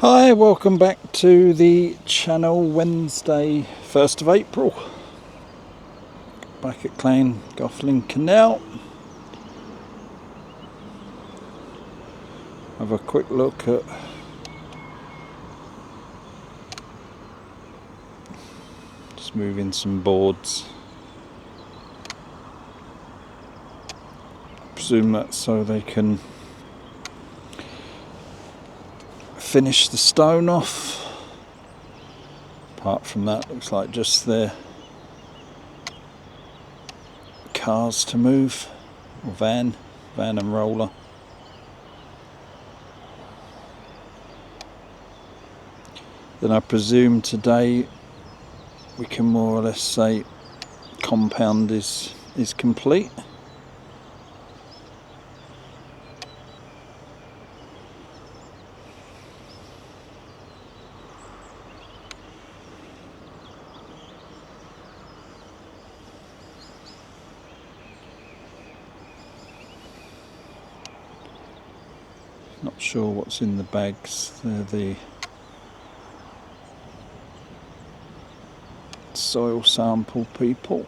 Hi, welcome back to the channel. Wednesday 1st of April. Back at Llangollen Canal. Have a quick look at just moving some boards. I presume that's so they can finish the stone off. Apart from that, looks like just their cars to move, or van and roller. Then I presume today we can more or less say compound is complete. Not sure what's in the bags. They're the soil sample people.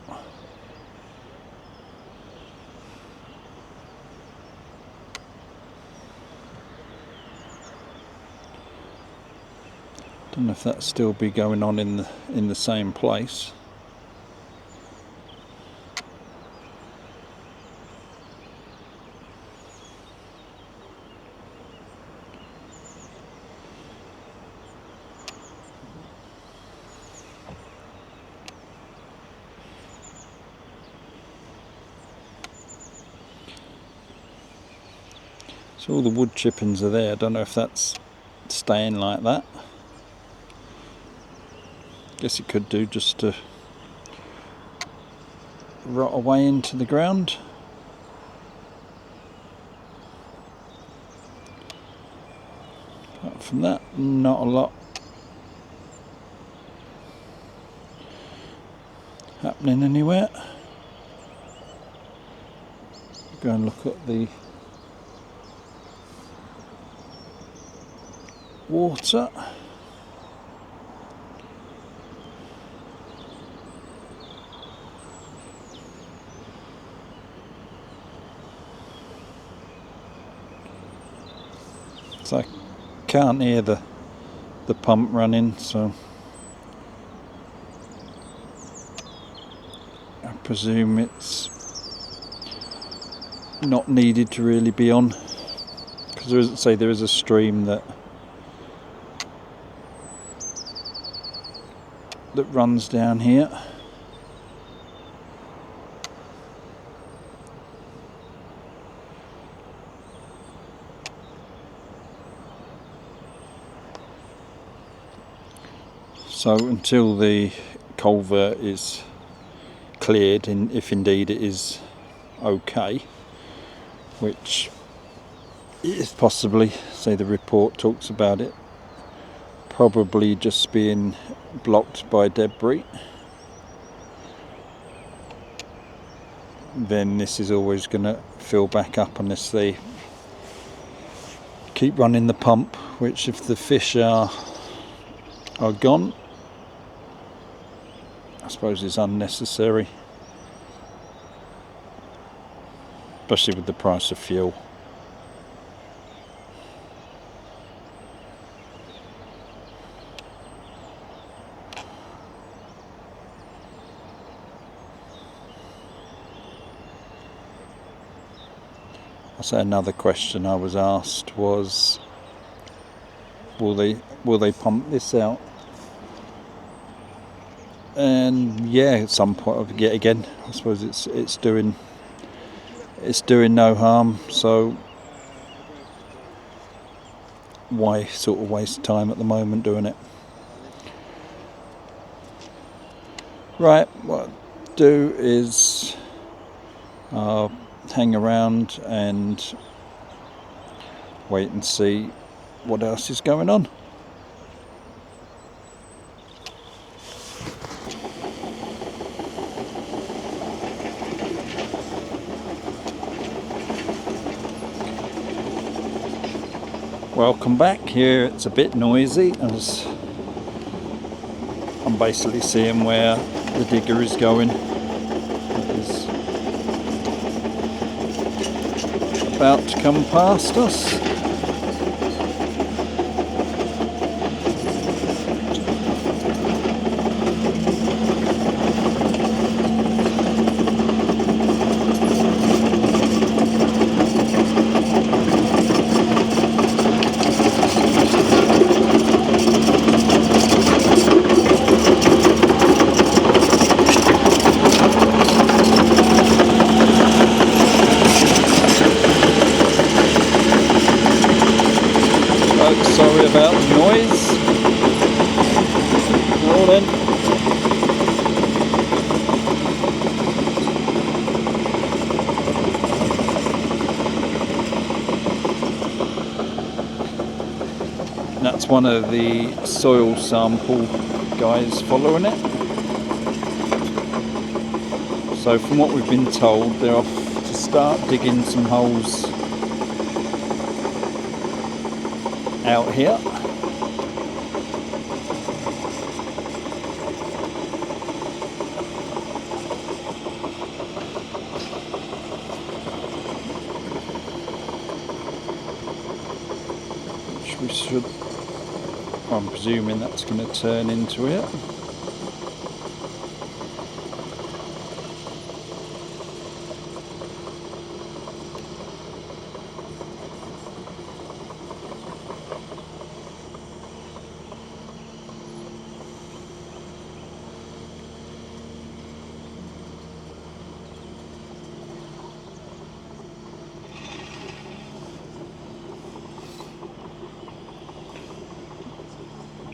Don't know if that still be going on in the same place. So all the wood chippings are there. I don't know if that's staying like that. Guess it could do just to rot away into the ground. Apart from that, not a lot happening anywhere. Go and look at the water. So I can't hear the pump running, so I presume it's not needed to really be on, because there is a stream that runs down here. So until the culvert is cleared, and if indeed it is okay, which is possibly, say the report talks about it probably just being blocked by debris, then this is always going to fill back up unless they keep running the pump, which if the fish are gone, I suppose is unnecessary, especially with the price of fuel. So another question I was asked was, will they pump this out? And yeah, at some point, yet again, I suppose it's doing no harm. So why sort of waste time at the moment doing it? Right, what I'll do is hang around and wait and see what else is going on. Welcome back. Here it's a bit noisy as I'm basically seeing where the digger is going. It's about to come past us. Sorry about the noise. Well then. That's one of the soil sample guys following it. So from what we've been told, they're off to start digging some holes out here. Which we should, I'm presuming that's going to turn into it.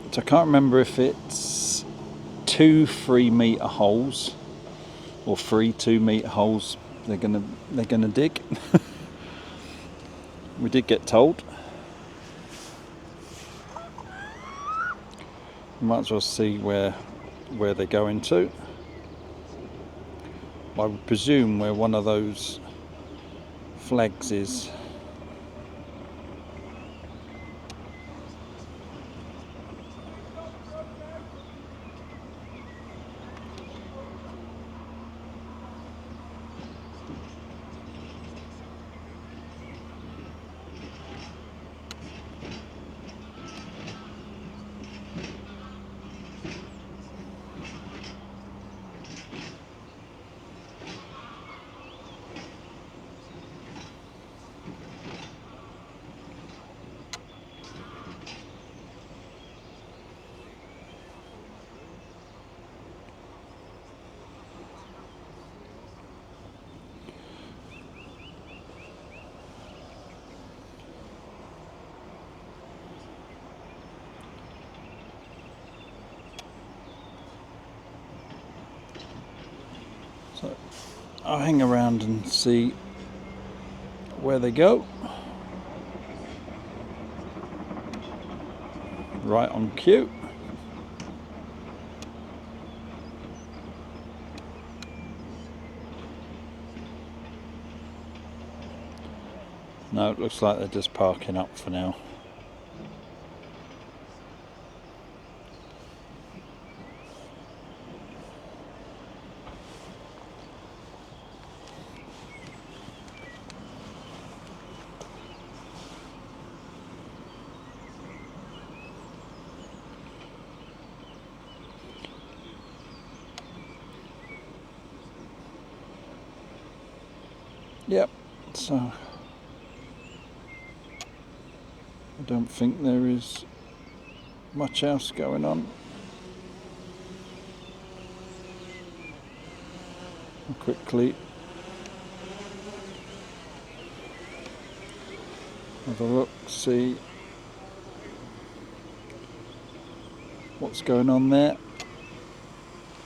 I can't remember if it's 2 3-metre holes or 3 2-metre holes they're gonna dig. We did get told. Might as well see where they're going to. I would presume where one of those flags is. So I'll hang around and see where they go. Right on cue. No, it looks like they're just parking up for now. Yep, so I don't think there is much else going on. I'll quickly have a look, see what's going on there.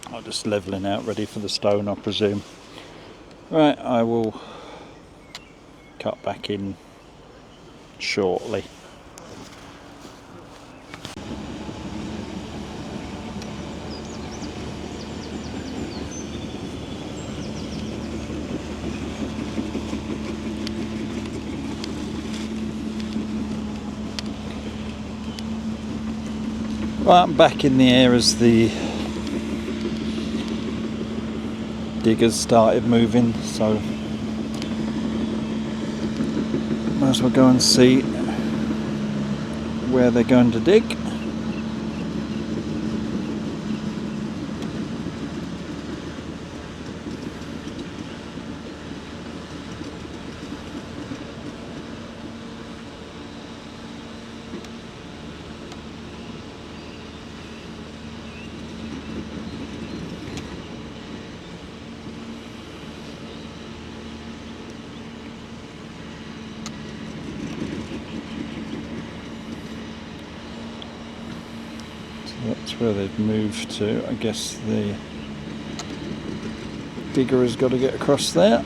I'm just levelling out, ready for the stone, I presume. Right, I will cut back in shortly. Right, I'm back in the air as the diggers started moving, so might as well go and see where they're going to dig. That's where they've moved to. I guess the digger has got to get across there.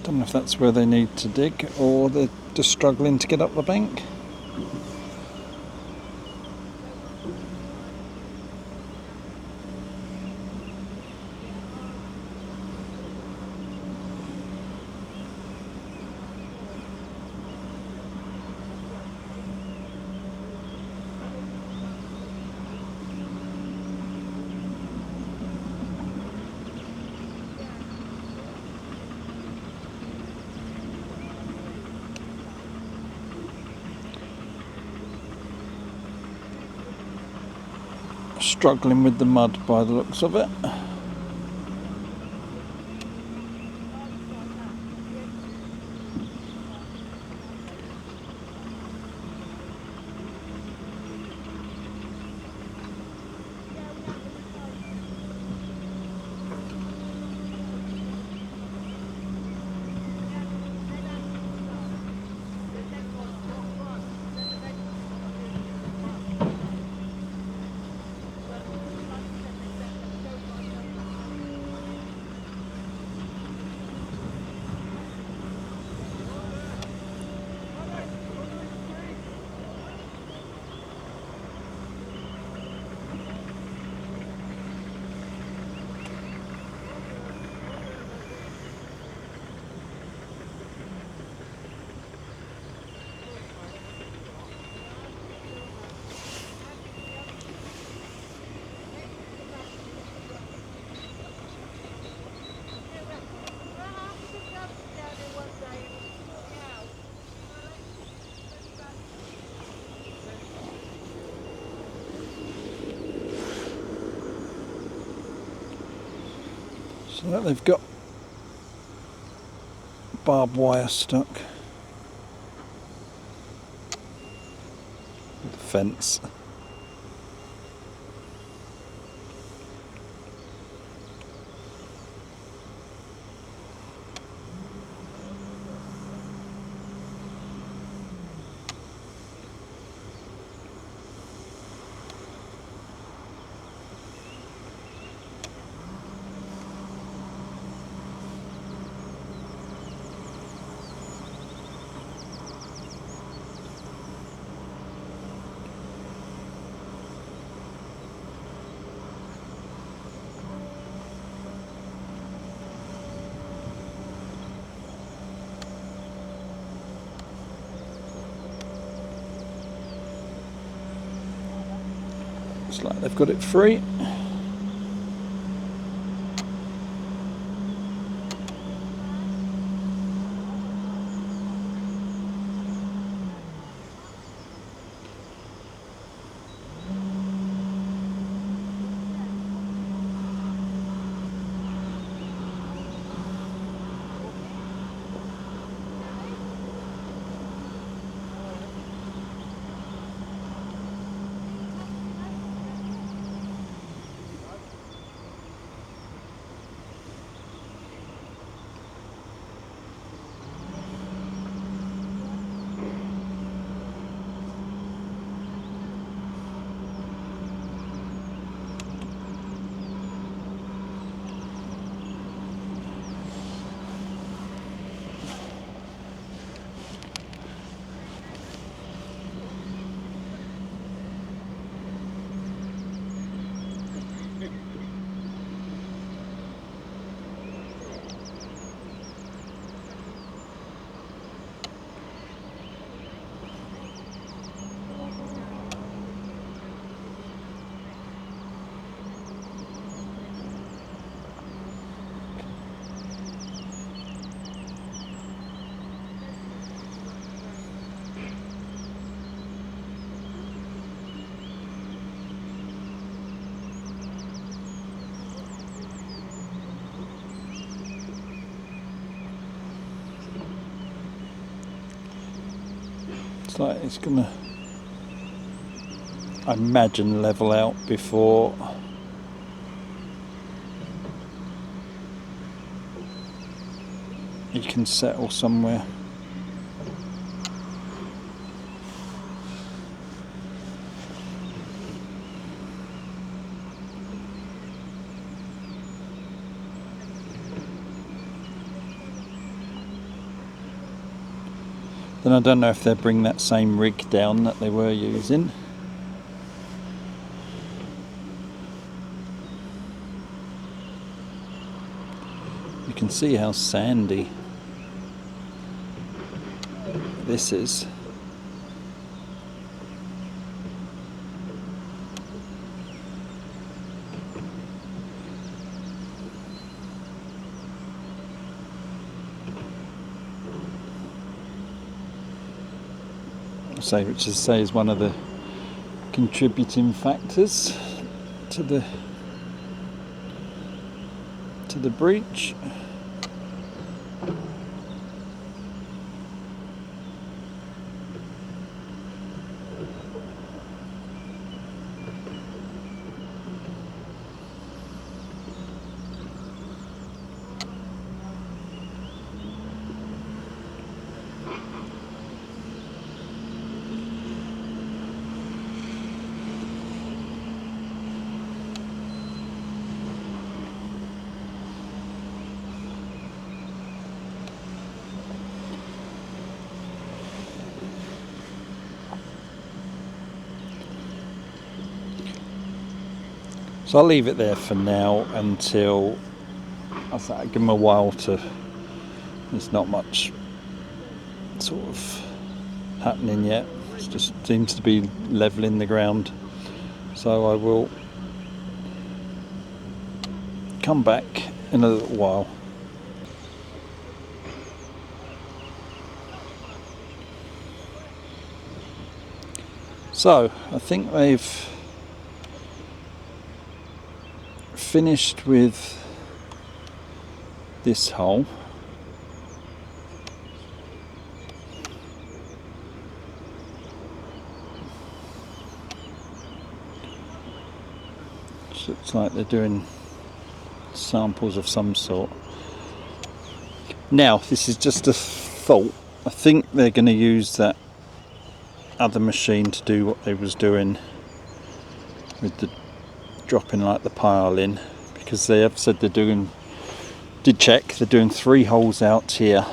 Don't know if that's where they need to dig or they're just struggling to get up the bank. Struggling with the mud by the looks of it. So that they've got barbed wire stuck with the fence. like they've got it free. Like it's gonna, I imagine, level out before you can settle somewhere. Then I don't know if they'll bring that same rig down that they were using. You can see how sandy this is. Which is one of the contributing factors to the breach. So I'll leave it there for now until I thought I'd give them a while to. There's not much sort of happening yet. It just seems to be levelling the ground. So I will come back in a little while. So I think they've finished with this hole. Which looks like they're doing samples of some sort. Now, this is just a thought. I think they're going to use that other machine to do what they was doing with the dropping like the pile in, because they have said they're doing 3 holes out here,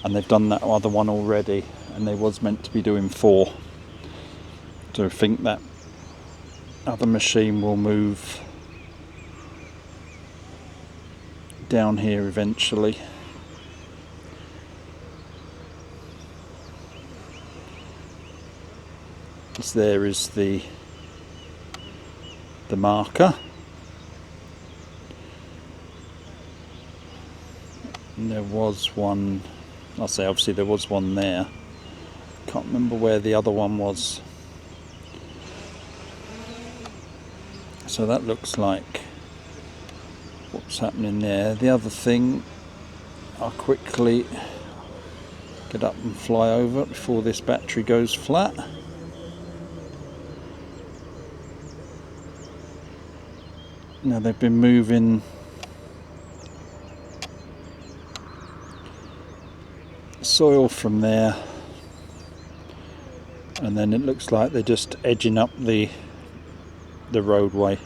and they've done that other one already, and they was meant to be doing 4. So I think that other machine will move down here eventually. This there is the the marker. And there was one, I'll say obviously there was one there. Can't remember where the other one was. So that looks like what's happening there. The other thing, I'll quickly get up and fly over before this battery goes flat. Now they've been moving soil from there, and then it looks like they're just edging up the roadway.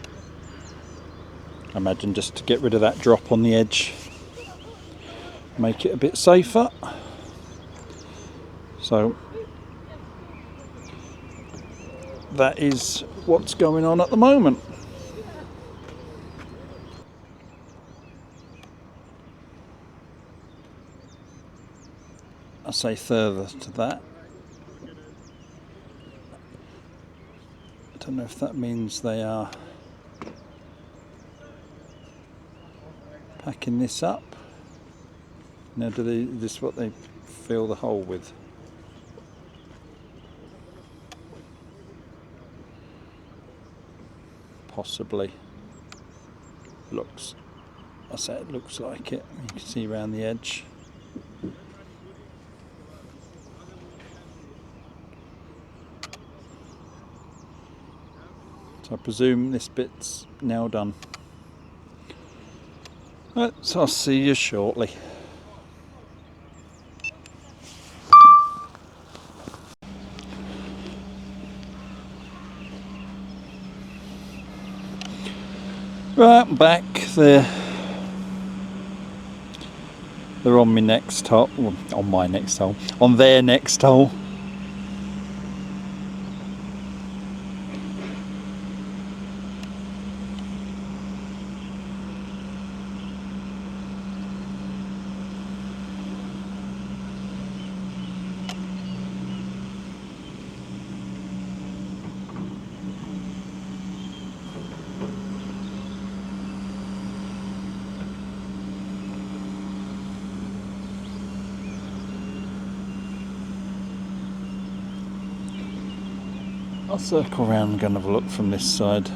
I imagine just to get rid of that drop on the edge, make it a bit safer. So that is what's going on at the moment. I say further to that, I don't know if that means they are packing this up. Now is this what they fill the hole with? Possibly. Looks, I say it looks like it. You can see around the edge. So I presume this bit's now done. Right, so I'll see you shortly. Right, I'm back. They're on my next hole. Well, on my next hole. On their next hole. I'll circle around and go and have a look from this side.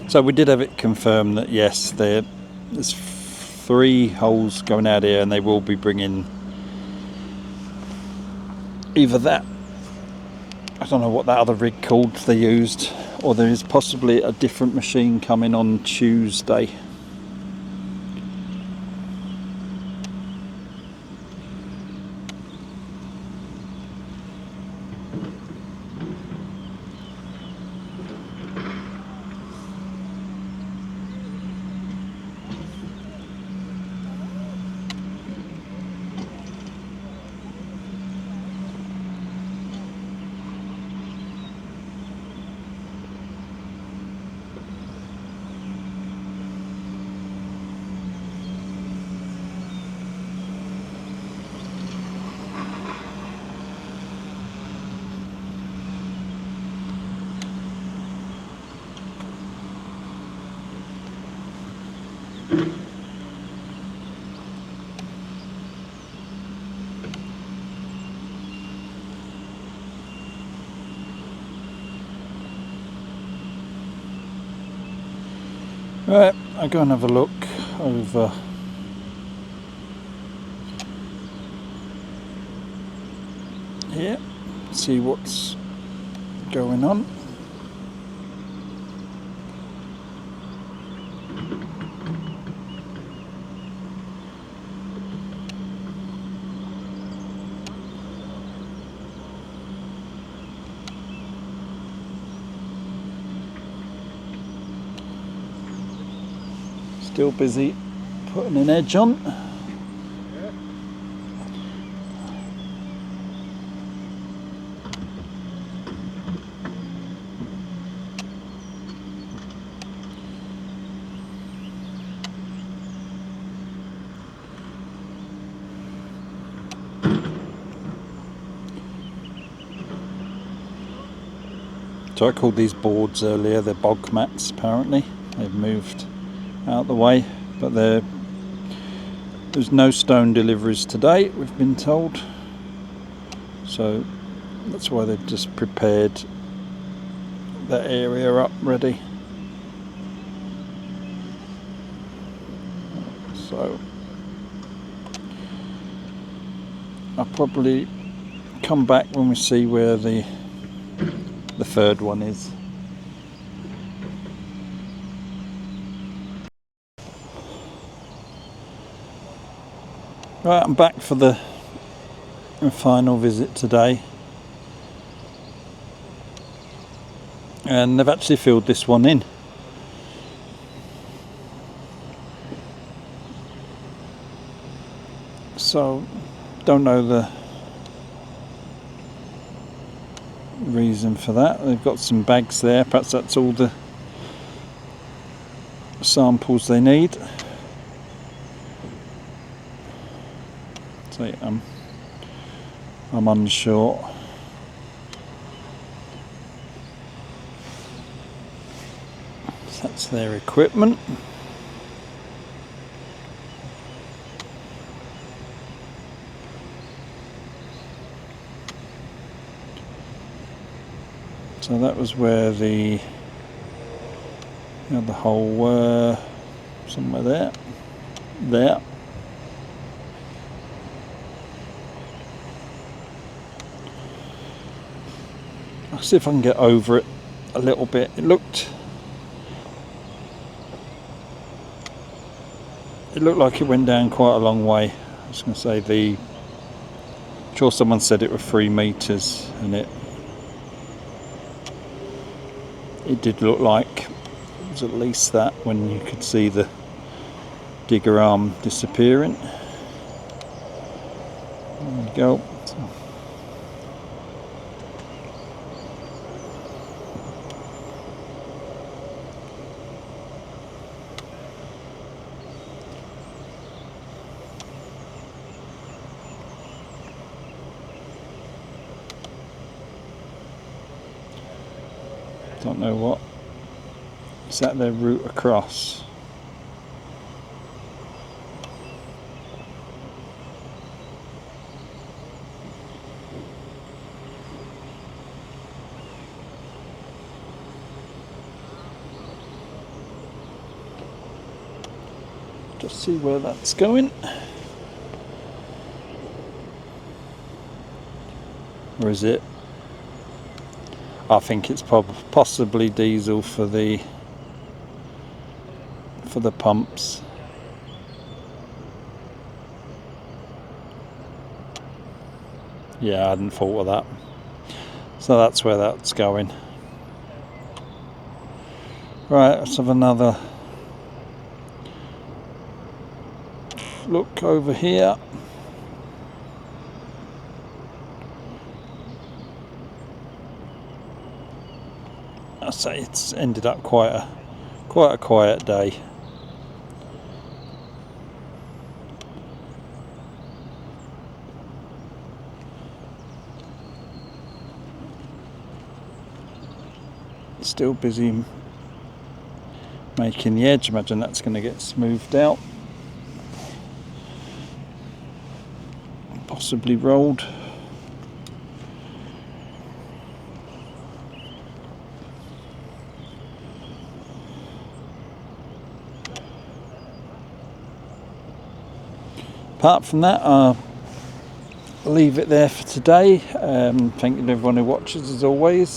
So we did have it confirmed that yes, there's 3 holes going out here, and they will be bringing either that, I don't know what that other rig called they used, or there is possibly a different machine coming on Tuesday. Right, I'll go and have a look over here, see what's going on. Still busy putting an edge on. So I called these boards earlier, they're bog mats apparently. They've moved out the way, but there's no stone deliveries today, we've been told. So that's why they've just prepared that area up ready. So I'll probably come back when we see where the third one is. Right, I'm back for the final visit today, and they've actually filled this one in. So don't know the reason for that. They've got some bags there, perhaps that's all the samples they need. So I'm unsure. So that's their equipment. So that was where the hole were, somewhere there. I'll see if I can get over it a little bit. It looked like it went down quite a long way. I was going to say I'm sure someone said it was 3 meters, and it did look like it was at least that when you could see the digger arm disappearing. There we go. Don't know what. Is that their route across? Just see where that's going. Or is it? I think it's possibly diesel for the pumps. Yeah, I hadn't thought of that. So that's where that's going. Right, let's have another look over here. I say it's ended up quite a quiet day. Still busy making the edge. Imagine that's going to get smoothed out, possibly rolled. Apart from that, I'll leave it there for today. Thank you to everyone who watches as always.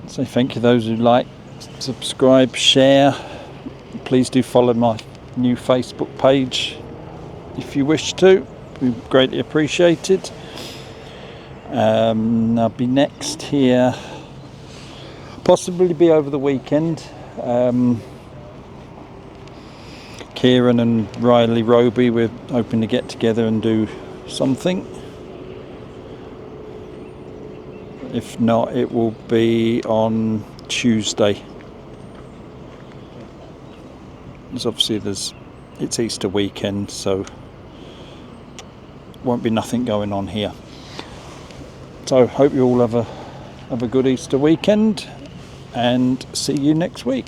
So thank you to those who like, subscribe, share. Please do follow my new Facebook page if you wish to. We greatly appreciate it. I'll be next here, possibly be over the weekend. Kieran and Riley Roby, we're hoping to get together and do something. If not, it will be on Tuesday. There's obviously it's Easter weekend, so won't be nothing going on here. So hope you all have a good Easter weekend, and see you next week.